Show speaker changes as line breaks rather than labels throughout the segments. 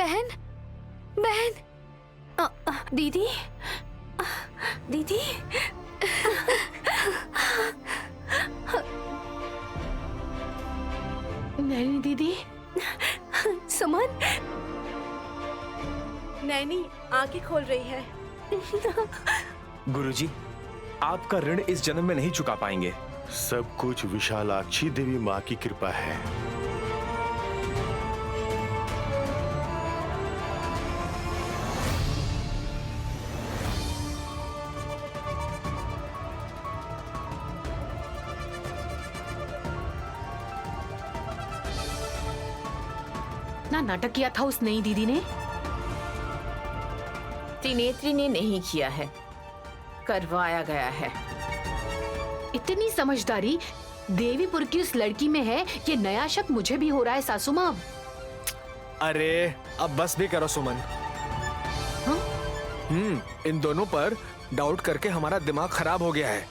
बहन, बहन, दीदी, दीदी।
नैनी दीदी,
सुमन।
नैनी आंखें खोल रही है।
गुरुजी, आपका ऋण इस जन्म में नहीं चुका पाएंगे।
सब कुछ विशालाक्षी देवी माँ की कृपा है।
ना नाटक किया था उस नई दीदी ने।
त्रिनेत्री ने नहीं किया है, करवाया गया है।
इतनी समझदारी देवीपुर की उस लड़की में है, ये नया शक मुझे भी हो रहा है सासू माँ।
अरे अब बस भी करो सुमन। इन दोनों पर डाउट करके हमारा दिमाग खराब हो गया है।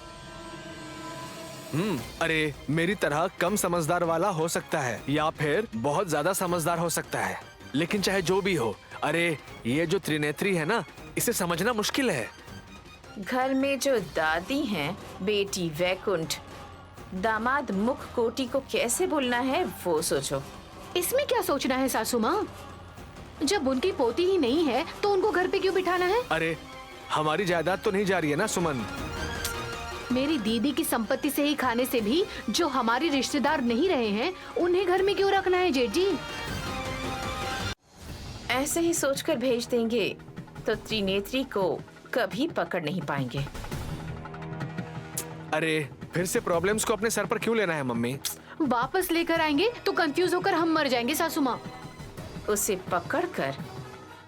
अरे मेरी तरह कम समझदार वाला हो सकता है या फिर बहुत ज्यादा समझदार हो सकता है, लेकिन चाहे जो भी हो, अरे ये जो त्रिनेत्री है ना, इसे समझना मुश्किल है।
घर में जो दादी हैं, बेटी वैकुंठ, दामाद मुख कोटी को कैसे भूलना है वो सोचो।
इसमें क्या सोचना है सासू माँ? जब उनकी पोती ही नहीं है तो उनको घर पे क्यों बिठाना है?
अरे हमारी जायदाद तो नहीं जा रही है ना सुमन।
मेरी दीदी की संपत्ति से ही खाने से भी जो हमारे रिश्तेदार नहीं रहे हैं, उन्हें घर में क्यों रखना है जेठ जी?
ऐसे ही सोचकर भेज देंगे तो त्रिनेत्री को कभी पकड़ नहीं पाएंगे।
अरे फिर से प्रॉब्लम्स को अपने सर पर क्यों लेना है मम्मी?
वापस लेकर आएंगे तो कंफ्यूज होकर हम मर जाएंगे सासू माँ।
उसे पकड़कर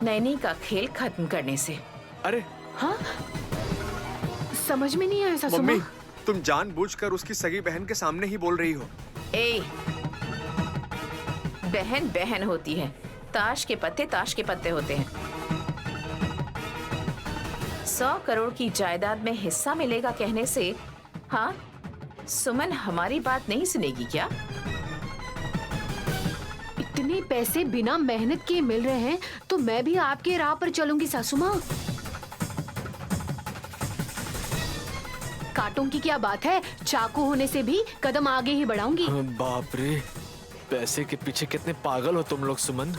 नैनी का खेल खत्म करने से।
अरे
हाँ, समझ में नहीं आया सासू
मम्मी,
माँ।
तुम जानबूझकर उसकी सगी बहन के सामने ही बोल रही हो।
बहन बहन होती है, ताश के पत्ते होते हैं। 100 करोड़ की जायदाद में हिस्सा मिलेगा कहने से, हाँ, सुमन हमारी बात नहीं सुनेगी क्या?
इतने पैसे बिना मेहनत किए मिल रहे हैं तो मैं भी आपके राह पर चलूंगी सासू माँ। कांटों की क्या बात है, चाकू होने से भी कदम आगे ही बढ़ाऊंगी।
बाप रे, पैसे के पीछे कितने पागल हो तुम लोग सुमन।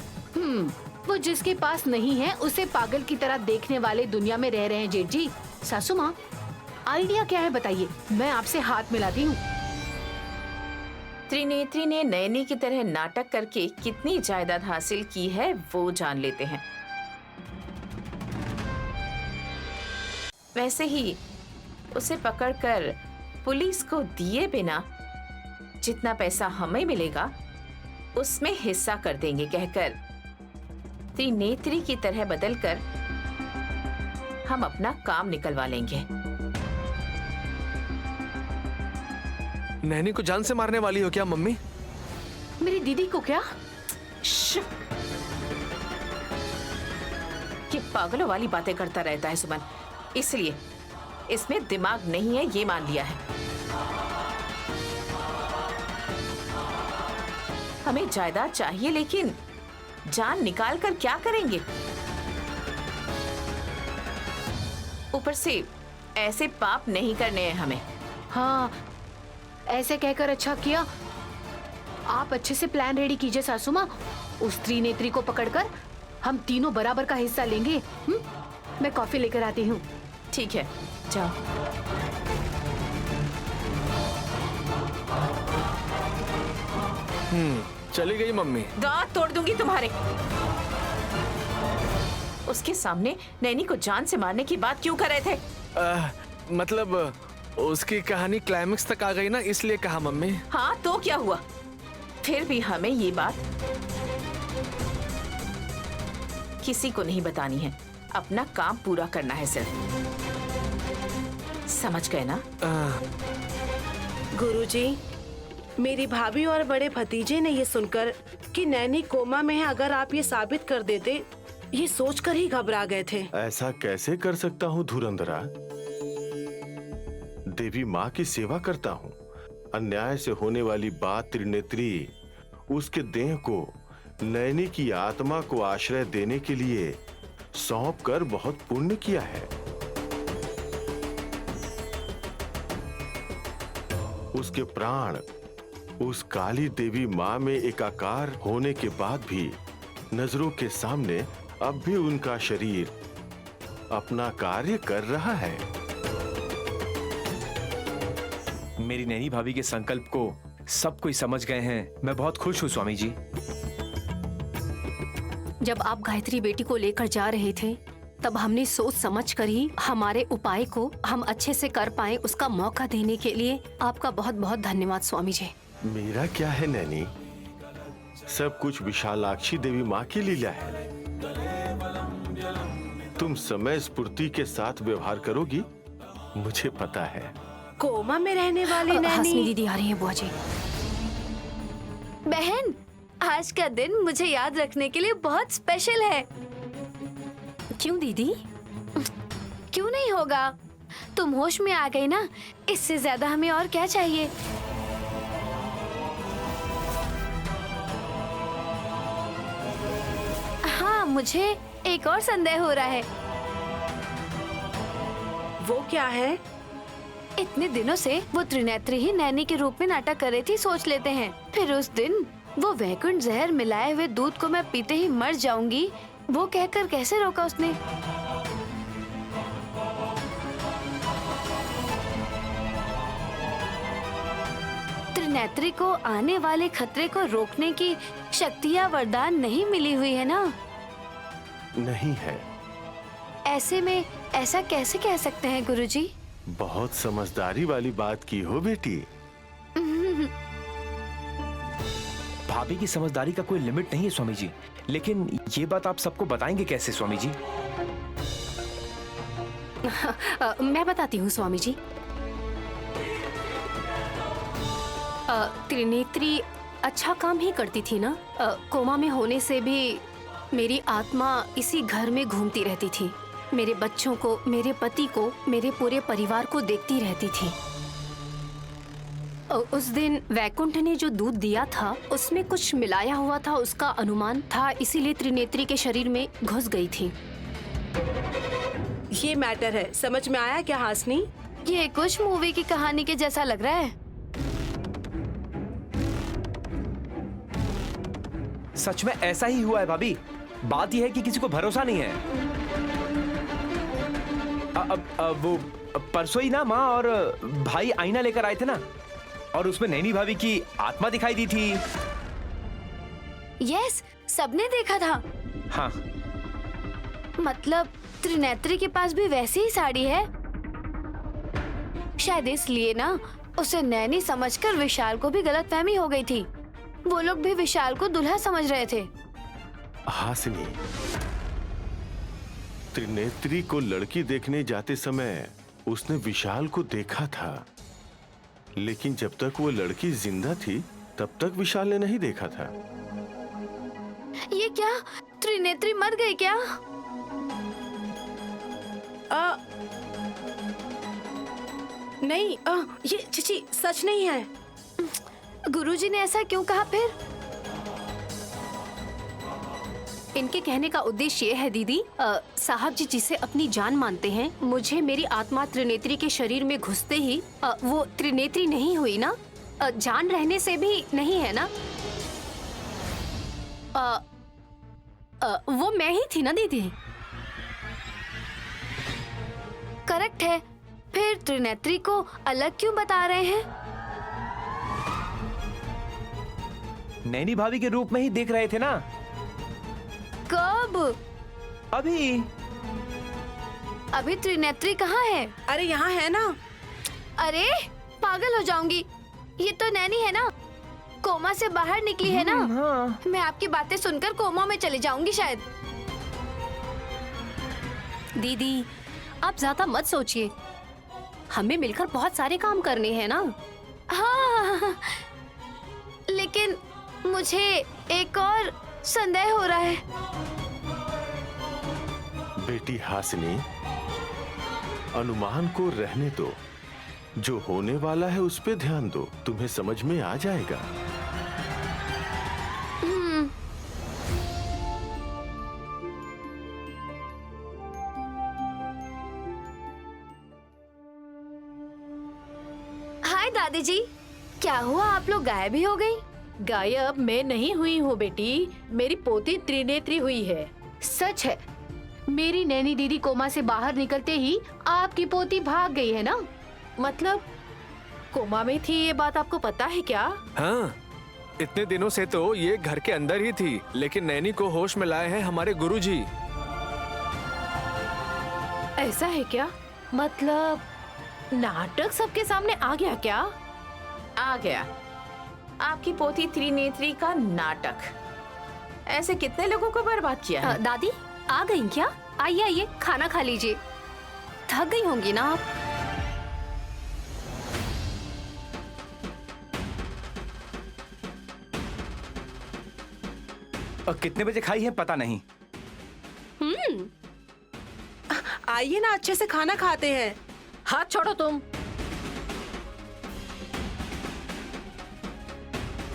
वो जिसके पास नहीं है उसे पागल की तरह देखने वाले दुनिया में रह रहे हैं जेठ जी। सासू माँ, आइडिया क्या है बताइए, मैं आपसे हाथ मिलाती हूँ।
त्रिनेत्री ने नैनी की तरह नाटक करके कितनी जायदाद हासिल की है वो जान लेते हैं। वैसे ही उसे पकड़कर पुलिस को दिए बिना जितना पैसा हमें मिलेगा उसमें हिस्सा कर देंगे कहकर त्रिनेत्री की तरह बदलकर हम अपना काम निकलवा लेंगे।
नैनी को जान से मारने वाली हो क्या मम्मी?
मेरी दीदी को क्या?
ये पागलों वाली बातें करता रहता है सुमन, इसलिए इसमें दिमाग नहीं है ये मान लिया है। हमें जायदाद चाहिए, लेकिन जान निकाल कर क्या करेंगे? ऊपर से ऐसे पाप नहीं करने हैं हमें।
हाँ, ऐसे कहकर अच्छा किया। आप अच्छे से प्लान रेडी कीजिए सासू माँ। उस त्रिनेत्री को पकड़कर हम तीनों बराबर का हिस्सा लेंगे। मैं कॉफी लेकर आती हूँ।
ठीक है, जाओ।
चली गई मम्मी।
दांत तोड़ दूंगी तुम्हारे। उसके सामने नैनी को जान से मारने की बात क्यों कर रहे थे?
मतलब उसकी कहानी क्लाइमेक्स तक आ गई ना, इसलिए कहा मम्मी।
हाँ तो क्या हुआ? फिर भी हमें ये बात किसी को नहीं बतानी है। अपना काम पूरा करना है सिर्फ। समझ गए ना?
गुरुजी, मेरी भाभी और बड़े भतीजे ने ये सुनकर कि नैनी कोमा में है, अगर आप ये साबित कर देते, ये सोचकर ही घबरा गए थे।
ऐसा कैसे कर सकता हूँ धुरंधरा? देवी माँ की सेवा करता हूँ। अन्याय से होने वाली बात त्रिनेत्री उसके देह को नैनी की आत्मा को आश्रय देने के लिए सौंप कर बहुत पुण्य किया है। उसके प्राण उस काली देवी माँ में एकाकार होने के बाद भी नजरों के सामने अब भी उनका शरीर अपना कार्य कर रहा है।
मेरी नैनी भाभी के संकल्प को सब कोई समझ गए हैं। मैं बहुत खुश हूँ स्वामी जी।
जब आप गायत्री बेटी को लेकर जा रहे थे तब हमने सोच समझ कर ही हमारे उपाय को हम अच्छे से कर पाए, उसका मौका देने के लिए आपका बहुत बहुत धन्यवाद स्वामी जी।
मेरा क्या है नैनी, सब कुछ विशालाक्षी देवी माँ की लीला है। तुम समय स्फूर्ति के साथ व्यवहार करोगी, मुझे पता है।
कोमा में रहने वाली
हंसनी
नैनी।
दीदी आ रही है बुआ जी।
बहन, आज का दिन मुझे याद रखने के लिए बहुत स्पेशल है।
क्यों दीदी?
क्यों नहीं होगा? तुम होश में आ गई ना, इससे ज्यादा हमें और क्या चाहिए। हाँ, मुझे एक और संदेह हो रहा है।
वो क्या है?
इतने दिनों से वो त्रिनेत्री ही नैनी के रूप में नाटक कर रही थी, सोच लेते हैं। फिर उस दिन वो वैकुंठ जहर मिलाए हुए दूध को मैं पीते ही मर जाऊंगी, वो कहकर कैसे रोका उसने? त्रिनेत्री को आने वाले खतरे को रोकने की शक्ति या वरदान नहीं मिली हुई है ना?
नहीं है।
ऐसे में ऐसा कैसे कह सकते हैं गुरुजी?
बहुत समझदारी वाली बात की हो बेटी।
भाभी की समझदारी का कोई लिमिट नहीं है स्वामी जी, लेकिन ये बात आप सबको बताएंगे कैसे स्वामी जी?
मैं बताती हूँ स्वामी जी। त्रिनेत्री अच्छा काम ही करती थी ना। कोमा में होने से भी मेरी आत्मा इसी घर में घूमती रहती थी, मेरे बच्चों को, मेरे पति को, मेरे पूरे परिवार को देखती रहती थी। उस दिन वैकुंठ ने जो दूध दिया था उसमें कुछ मिलाया हुआ था, उसका अनुमान था, इसीलिए त्रिनेत्री के शरीर में घुस गई थी।
ये मैटर है, समझ में आया क्या हासनी?
ये कुछ मूवी की कहानी के जैसा लग रहा है।
सच में ऐसा ही हुआ है भाभी। बात यह है कि किसी को भरोसा नहीं है। वो परसों ही ना माँ और भाई आईना लेकर आए थे ना, और उसमें नैनी भाभी की आत्मा दिखाई दी थी।
यस, सबने देखा था।
हाँ।
मतलब त्रिनेत्री के पास भी वैसी ही साड़ी है। शायद इसलिए ना उसे नैनी समझकर विशाल को भी गलतफहमी हो गई थी। वो लोग भी विशाल को दुल्हा समझ रहे थे।
हासिनी, त्रिनेत्री को लड़की देखने जाते समय उसने विशाल को देखा था, लेकिन जब तक वो लड़की जिंदा थी तब तक विशाल ने नहीं देखा था।
ये क्या, त्रिनेत्री मर गई क्या?
नहीं, ये चिची सच नहीं है।
गुरुजी ने ऐसा क्यों कहा फिर?
इनके कहने का उद्देश्य ये है दीदी, साहब जी जिसे अपनी जान मानते हैं, मुझे मेरी आत्मा त्रिनेत्री के शरीर में घुसते ही वो त्रिनेत्री नहीं हुई ना, जान रहने से भी नहीं है ना। वो मैं ही थी ना दीदी।
करेक्ट है। फिर त्रिनेत्री को अलग क्यों बता रहे हैं?
नैनी भाभी के रूप में ही देख रहे थे ना।
कब?
अभी।
अभी त्रिनेत्री कहाँ है?
अरे यहाँ है ना।
अरे पागल हो जाऊंगी, ये तो नैनी है ना, कोमा से बाहर निकली है ना।
हाँ।
मैं आपकी बातें सुनकर कोमा में चली जाऊंगी शायद।
दीदी आप ज्यादा मत सोचिए, हमें मिलकर बहुत सारे काम करने हैं ना।
हाँ, लेकिन मुझे एक और संदेह हो रहा है।
बेटी हासिनी, अनुमान को रहने दो, जो होने वाला है उस पे ध्यान दो, तुम्हें समझ में आ जाएगा।
हाय दादी जी, क्या हुआ आप लोग गायब ही हो गई?
गायब मैं नहीं हुई हूँ बेटी, मेरी पोती त्रिनेत्री हुई है। सच है, मेरी नैनी दीदी कोमा से बाहर निकलते ही आपकी पोती भाग गई है ना। मतलब कोमा में थी, ये बात आपको पता है क्या?
हाँ, इतने दिनों से तो ये घर के अंदर ही थी, लेकिन नैनी को होश में लाए हैं हमारे गुरुजी।
ऐसा है क्या? मतलब नाटक सबके सामने आ गया क्या?
आ गया आपकी पोती त्रिनेत्री का नाटक। ऐसे कितने लोगों को बर्बाद किया है।
दादी आ गई क्या? आइए आइए, खाना खा लीजिए। थक गई होंगी ना आप।
और कितने बजे खाई है पता नहीं।
आइए ना, अच्छे से खाना खाते हैं।
हाथ छोड़ो तुम।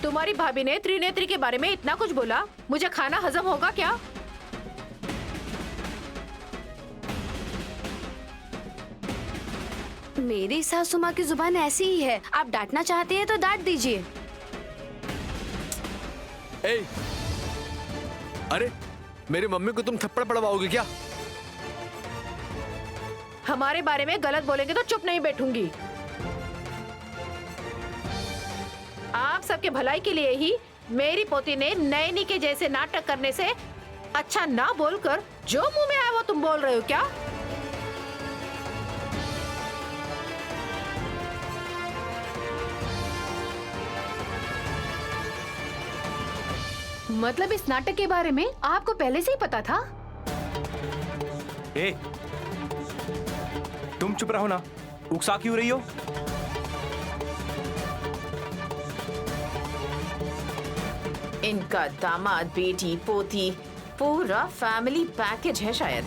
तुम्हारी भाभी ने त्रिनेत्री के बारे में इतना कुछ बोला, मुझे खाना हजम होगा क्या?
मेरी सासू माँ की जुबान ऐसी ही है, आप डांटना चाहते हैं तो डांट दीजिए।
ए, अरे मेरी मम्मी को तुम थप्पड़ पड़वाओगे क्या?
हमारे बारे में गलत बोलेंगे तो चुप नहीं बैठूंगी। आप सबके भलाई के लिए ही मेरी पोती ने नैनी के जैसे नाटक करने से अच्छा ना बोलकर जो मुंह में आया वो तुम बोल रहे हो क्या? मतलब इस नाटक के बारे में आपको पहले से ही पता था?
ए, तुम चुप रहो ना, उकसा क्यों रही हो?
इनका दामाद, बेटी, पोती, पूरा फैमिली पैकेज है शायद।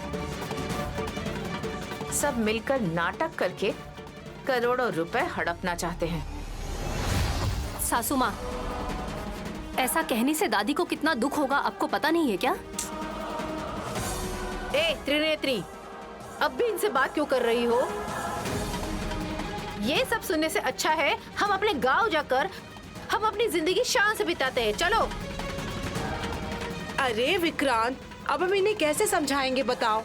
सब मिलकर नाटक करके करोड़ों रुपए हड़पना चाहते हैं।
सासू माँ, ऐसा कहने से दादी को कितना दुख होगा आपको पता नहीं है क्या?
ए त्रिनेत्री, अब भी इनसे बात क्यों कर रही हो? ये सब सुनने से अच्छा है हम अपने गांव जाकर हम अपनी जिंदगी शान से बिताते हैं। चलो।
अरे विक्रांत, अब हम इन्हें कैसे समझाएंगे बताओ?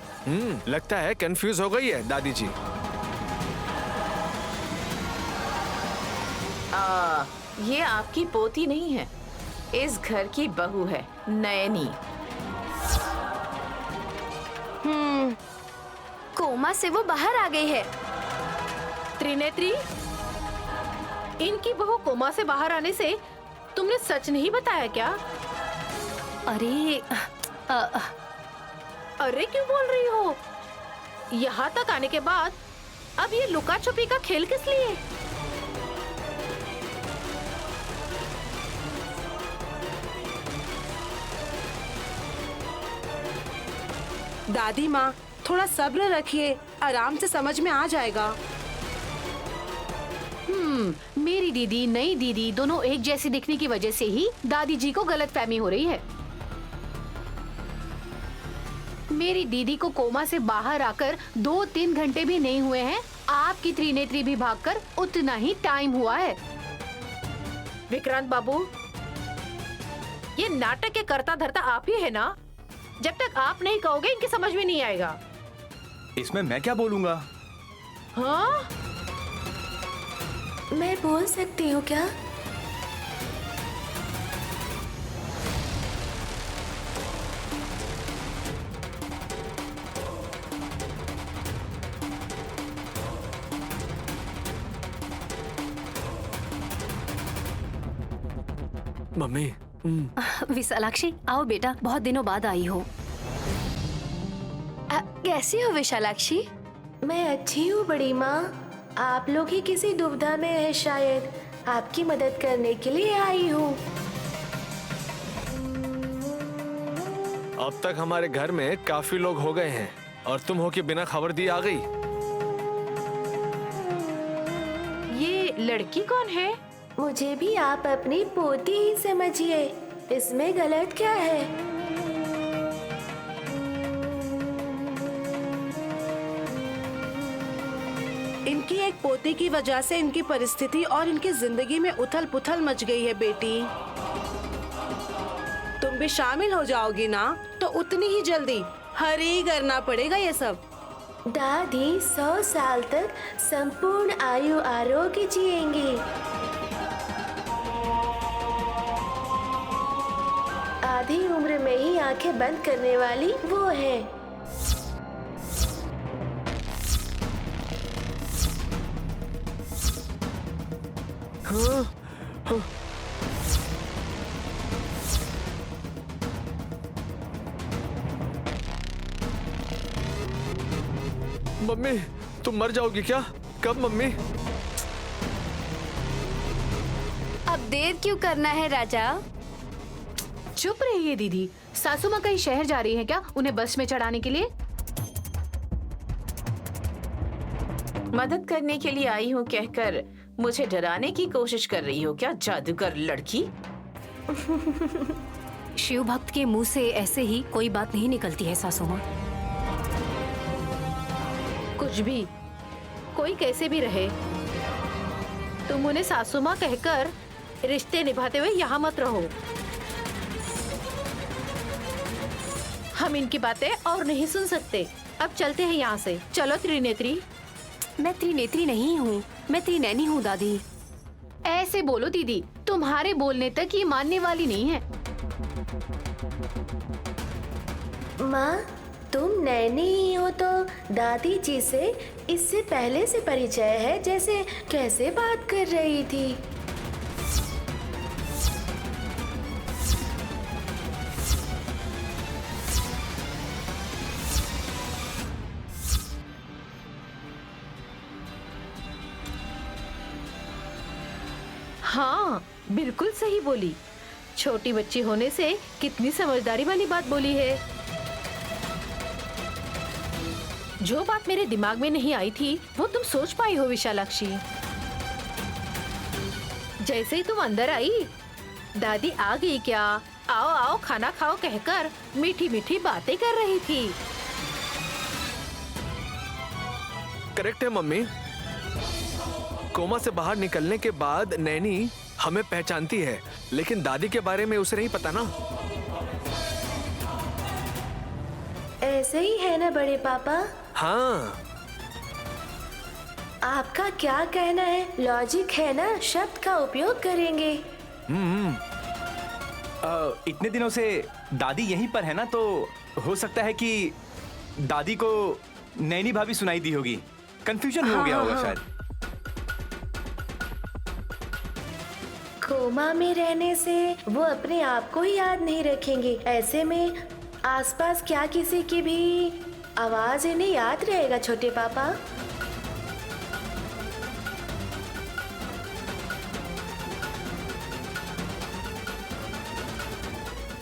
लगता है कंफ्यूज हो गई है दादी जी।
ये आपकी पोती नहीं है, इस घर की बहू है, नैनी।
कोमा से वो बाहर आ गई है।
त्रिनेत्री, इनकी बहू कोमा से बाहर आने से तुमने सच नहीं बताया क्या?
अरे
अरे क्यों बोल रही हो? यहाँ तक आने के बाद अब ये लुका छुपी का खेल किस लिए?
दादी माँ, थोड़ा सब्र रखिए, आराम से समझ में आ जाएगा।
मेरी दीदी, नई दीदी दोनों एक जैसी दिखने की वजह से ही दादी जी को गलतफहमी हो रही है। मेरी दीदी को कोमा से बाहर आकर 2-3 घंटे भी नहीं हुए हैं, आपकी त्रिनेत्री भी भागकर उतना ही टाइम हुआ है। विक्रांत बाबू, ये नाटक के करता धरता आप ही है ना? जब तक आप नहीं कहोगे इनकी समझ में नहीं आएगा।
इसमें मैं क्या बोलूंगा?
हाँ?
मैं बोल सकती हूँ क्या?
मम्मी,
विशालाक्षी, आओ बेटा, बहुत दिनों बाद आई हो।
कैसी हो विशालाक्षी?
मैं अच्छी हूँ बड़ी माँ। आप लोग ही किसी दुविधा में है शायद, आपकी मदद करने के लिए आई हूँ।
अब तक हमारे घर में काफी लोग हो गए हैं और तुम हो कि बिना खबर दिए आ गई।
ये लड़की कौन है?
मुझे भी आप अपनी पोती ही समझिए, इसमें गलत क्या है?
इन इनकी एक पोती की वजह से इनकी परिस्थिति और इनकी जिंदगी में उथल पुथल मच गई है बेटी। तुम भी शामिल हो जाओगी ना तो उतनी ही जल्दी हरी करना पड़ेगा ये सब।
दादी 100 साल तक संपूर्ण आयु आरोग्य जिएंगी। आधी उम्र में ही आंखें बंद करने वाली वो है।
मम्मी तुम मर जाओगी क्या? कब मम्मी?
अब देर क्यों करना है राजा?
चुप रहिए दीदी। सासू माँ कहीं शहर जा रही है क्या उन्हें बस में चढ़ाने के लिए?
मदद करने के लिए आई हूँ कहकर मुझे डराने की कोशिश कर रही हो क्या जादूगर लड़की?
शिव भक्त के मुंह से ऐसे ही कोई बात नहीं निकलती है सासू माँ।
कुछ भी, कोई कैसे भी रहे, तुम उन्हें सासू माँ कहकर रिश्ते निभाते हुए यहाँ मत रहो। हम इनकी बातें और नहीं सुन सकते। अब चलते हैं यहाँ से। चलो त्रिनेत्री।
मैं त्रिनेत्री नहीं हूँ, मैं त्रिनैनी हूँ दादी।
ऐसे बोलो दीदी, तुम्हारे बोलने तक ये मानने वाली नहीं है।
माँ तुम नैनी ही हो तो दादी जी से इससे पहले से परिचय है, जैसे कैसे बात कर रही थी।
हाँ बिल्कुल सही बोली। छोटी बच्ची होने से कितनी समझदारी वाली बात बोली है। जो बात मेरे दिमाग में नहीं आई थी वो तुम सोच पाई हो विशालाक्षी। जैसे ही तुम अंदर आई, दादी आ गई क्या, आओ आओ खाना खाओ कहकर मीठी मीठी बातें कर रही थी।
करेक्ट है मम्मी। कोमा से बाहर निकलने के बाद नैनी हमें पहचानती है, लेकिन दादी के बारे में उसे नहीं पता ना।
ऐसे ही है ना बड़े पापा?
हाँ।
आपका क्या कहना है? लॉजिक है ना, शब्द का उपयोग करेंगे।
इतने दिनों से दादी यहीं पर है ना, तो हो सकता है कि दादी को नैनी भाभी सुनाई दी होगी। कंफ्यूजन हो गया होगा शायद।
कोमा में रहने से वो अपने आप को ही याद नहीं रखेंगे। ऐसे में आसपास क्या किसी की भी आवाज इन्हें याद रहेगा छोटे पापा?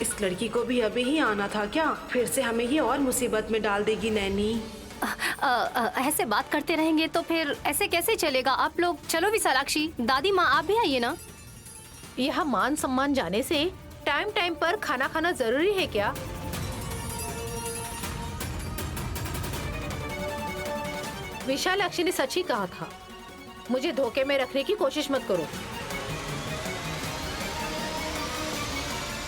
इस लड़की को भी अभी ही आना था क्या? फिर से हमें ये और मुसीबत में डाल देगी नैनी।
ऐसे बात करते रहेंगे तो फिर ऐसे कैसे चलेगा? आप लोग चलो विशालाक्षी, दादी माँ आप भी आइए ना।
यह मान सम्मान जाने से टाइम टाइम पर खाना खाना जरूरी है क्या? विशालाक्षी ने सच ही कहा था। मुझे धोखे में रखने की कोशिश मत करो।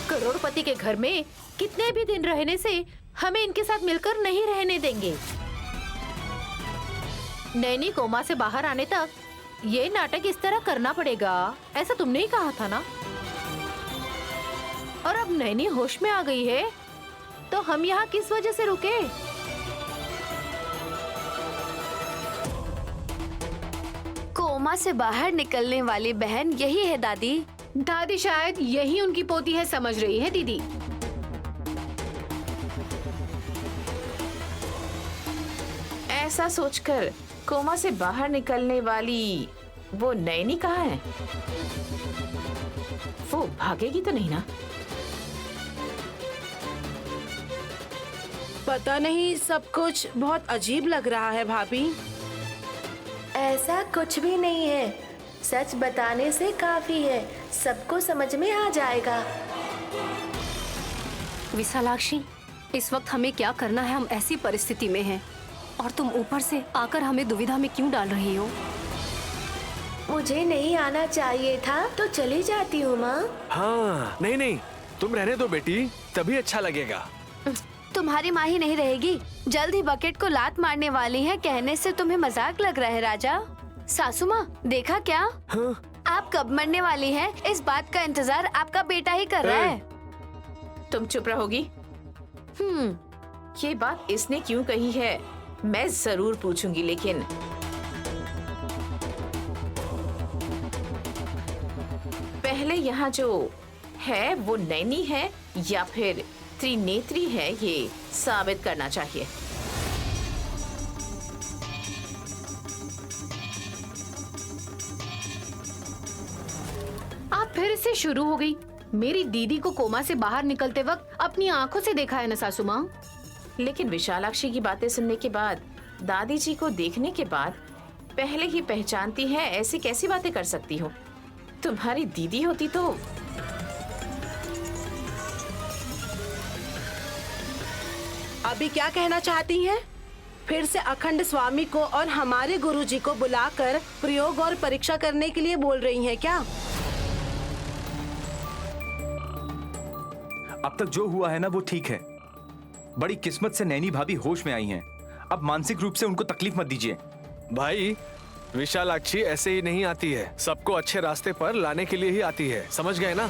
करोड़पति के घर में कितने भी दिन रहने से हमें इनके साथ मिलकर नहीं रहने देंगे। नैनी कोमा से बाहर आने तक ये नाटक इस तरह करना पड़ेगा, ऐसा तुमने ही कहा था ना। और अब नैनी होश में आ गई है तो हम यहाँ किस वजह से रुके?
कोमा से बाहर निकलने वाली बहन यही है दादी।
दादी शायद यही उनकी पोती है, समझ रही है दीदी।
ऐसा सोचकर कोमा से बाहर निकलने वाली वो नैनी कहाँ है? वो भागेगी तो नहीं ना?
पता नहीं, सब कुछ बहुत अजीब लग रहा है भाभी।
ऐसा कुछ भी नहीं है, सच बताने से काफी है, सबको समझ में आ जाएगा।
विशालाक्षी, इस वक्त हमें क्या करना है? हम ऐसी परिस्थिति में हैं। और तुम ऊपर से आकर हमें दुविधा में क्यों डाल रही हो?
मुझे नहीं आना चाहिए था तो चली जाती हूँ माँ।
हाँ, नहीं नहीं, तुम रहने दो बेटी, तभी अच्छा लगेगा।
तुम्हारी माँ ही नहीं रहेगी, जल्द ही बकेट को लात मारने वाली है। कहने से तुम्हें मजाक लग रहा है राजा? सासू माँ, देखा क्या?
हाँ?
आप कब मरने वाली हैं? इस बात का इंतजार आपका बेटा ही कर रहा है।
तुम चुप रहोगी? ये बात इसने क्यों कही है मैं जरूर पूछूंगी, लेकिन पहले यहाँ जो है वो नैनी है या फिर त्रिनेत्री है, ये साबित करना चाहिए।
आप फिर से शुरू हो गई। मेरी दीदी को कोमा से बाहर निकलते वक्त अपनी आंखों से देखा है ना सासू माँ?
लेकिन विशालाक्षी की बातें सुनने के बाद, दादी जी को देखने के बाद पहले ही पहचानती है, ऐसी कैसी बातें कर सकती हो? तुम्हारी दीदी होती तो
अभी क्या कहना चाहती हैं? फिर से अखंड स्वामी को और हमारे गुरुजी को बुलाकर प्रयोग और परीक्षा करने के लिए बोल रही हैं क्या?
अब तक जो हुआ है ना वो ठीक है। बड़ी किस्मत से नैनी भाभी होश में आई हैं। अब मानसिक रूप से उनको तकलीफ मत दीजिए।
भाई, विशालाक्षी ऐसे ही नहीं आती है, सबको अच्छे रास्ते पर लाने के लिए ही आती है, समझ गए ना?